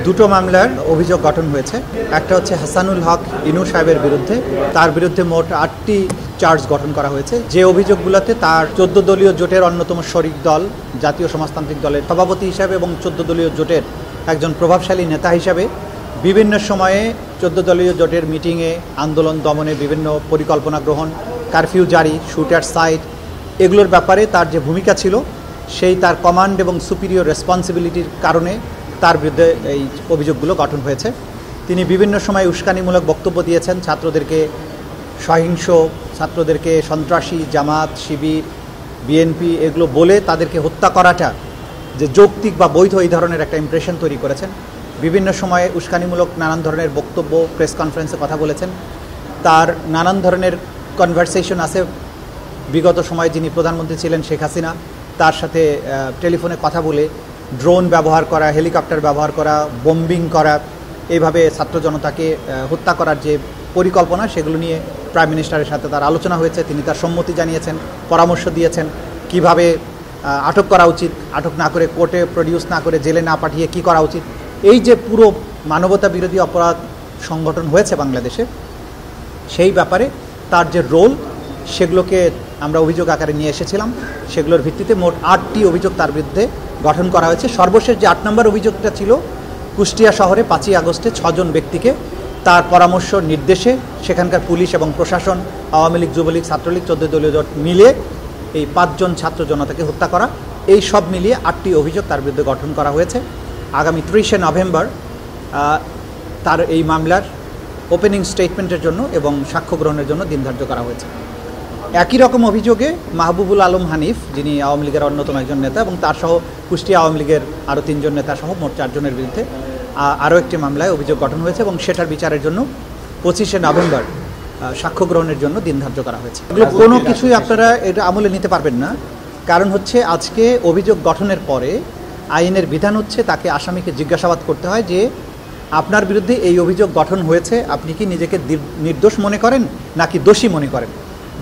দুটো মামলার অভিযোগ গঠন হয়েছে। একটা হচ্ছে হাসানুল হক ইনু সাহেবের বিরুদ্ধে, তার বিরুদ্ধে মোট 8টি চার্জ গঠন করা হয়েছে। যে অভিযোগগুলোতে তার 14 দলীয় জোটের অন্যতম শরিক দল জাতীয় সমাজতান্ত্রিক দলের সভাপতি হিসাবে এবং 14 দলীয় জোটের একজন প্রভাবশালী নেতা হিসাবে বিভিন্ন সময়ে 14 দলীয় জোটের মিটিংয়ে আন্দোলন দমনে বিভিন্ন পরিকল্পনা গ্রহণ, কারফিউ জারি, শুটার সাইট, এগুলোর ব্যাপারে তার যে ভূমিকা ছিল সেই তার কমান্ড এবং সুপিরিয়র রেসপন্সিবিলিটির কারণে তার বিরুদ্ধে এই অভিযোগগুলো গঠন হয়েছে। তিনি বিভিন্ন সময় উস্কানিমূলক বক্তব্য দিয়েছেন, ছাত্রদেরকে সহিংস, ছাত্রদেরকে সন্ত্রাসী, জামাত, শিবির, বিএনপি এগুলো বলে তাদেরকে হত্যা করাটা যে যৌক্তিক বা বৈধ এই ধরনের একটা ইমপ্রেশন তৈরি করেছেন। বিভিন্ন সময়ে উস্কানিমূলক নানান ধরনের বক্তব্য, প্রেস কনফারেন্সে কথা বলেছেন। তার নানান ধরনের কনভারসেশন আছে বিগত সময়ে যিনি প্রধানমন্ত্রী ছিলেন শেখ হাসিনা, তার সাথে টেলিফোনে কথা বলে ড্রোন ব্যবহার করা, হেলিকপ্টার ব্যবহার করা, বোম্বিং করা, এইভাবে ছাত্র জনতাকে হত্যা করার যে পরিকল্পনা সেগুলো নিয়ে প্রাইম মিনিস্টারের সাথে তার আলোচনা হয়েছে। তিনি তার সম্মতি জানিয়েছেন, পরামর্শ দিয়েছেন কিভাবে আটক করা উচিত, আটক না করে কোর্টে প্রডিউস না করে জেলে না পাঠিয়ে কি করা উচিত। এই যে পুরো মানবতা বিরোধী অপরাধ সংগঠন হয়েছে বাংলাদেশে, সেই ব্যাপারে তার যে রোল সেগুলোকে আমরা অভিযোগ আকারে নিয়ে এসেছিলাম। সেগুলোর ভিত্তিতে মোট 8টি অভিযোগ তার বিরুদ্ধে গঠন করা হয়েছে। সর্বশেষ যে 8 নম্বর অভিযোগটা ছিল, কুষ্টিয়া শহরে 5ই আগস্টে 6 জন ব্যক্তিকে তার পরামর্শ নির্দেশে সেখানকার পুলিশ এবং প্রশাসন, আওয়ামী লীগ, যুবলীগ, ছাত্রলীগ, 14 দলীয় জোট মিলিয়ে এই 5 জন ছাত্র জনতাকে হত্যা করা, এই সব মিলিয়ে 8টি অভিযোগ তার বিরুদ্ধে গঠন করা হয়েছে। আগামী 30শে নভেম্বর তার এই মামলার ওপেনিং স্টেটমেন্টের জন্য এবং সাক্ষ্য গ্রহণের জন্য দিন ধার্য করা হয়েছে। একই রকম অভিযোগে মাহবুবুল আলম হানিফ, যিনি আওয়ামী লীগের অন্যতম একজন নেতা, এবং তার সহ কুষ্টিয়া আওয়ামী লীগের আরও 3 জন নেতা সহ মোট 4 জনের বিরুদ্ধে আরও একটি মামলায় অভিযোগ গঠন হয়েছে এবং সেটার বিচারের জন্য 25শে নভেম্বর সাক্ষ্য গ্রহণের জন্য দিন ধার্য করা হয়েছে। এগুলো কোনো কিছুই আপনারা এটা আমলে নিতে পারবেন না। কারণ হচ্ছে আজকে অভিযোগ গঠনের পরে আইনের বিধান হচ্ছে তাকে আসামিকে জিজ্ঞাসাবাদ করতে হয় যে আপনার বিরুদ্ধে এই অভিযোগ গঠন হয়েছে, আপনি কি নিজেকে নির্দোষ মনে করেন নাকি দোষী মনে করেন।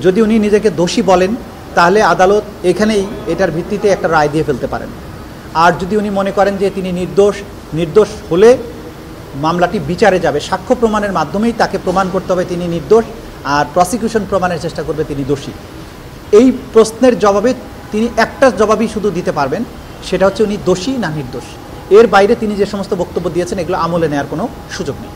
যদি উনি নিজেকে দোষী বলেন তাহলে আদালত এখানেই এটার ভিত্তিতে একটা রায় দিয়ে ফেলতে পারেন। আর যদি উনি মনে করেন যে তিনি নির্দোষ হলে মামলাটি বিচারে যাবে, সাক্ষ্য প্রমাণের মাধ্যমেই তাকে প্রমাণ করতে হবে তিনি নির্দোষ, আর প্রসিকিউশন প্রমাণের চেষ্টা করবে তিনি দোষী। এই প্রশ্নের জবাবে তিনি একটা জবাবই শুধু দিতে পারবেন, সেটা হচ্ছে উনি দোষী না নির্দোষ। এর বাইরে তিনি যে সমস্ত বক্তব্য দিয়েছেন এগুলো আমলে নেওয়ার কোনো সুযোগ নেই।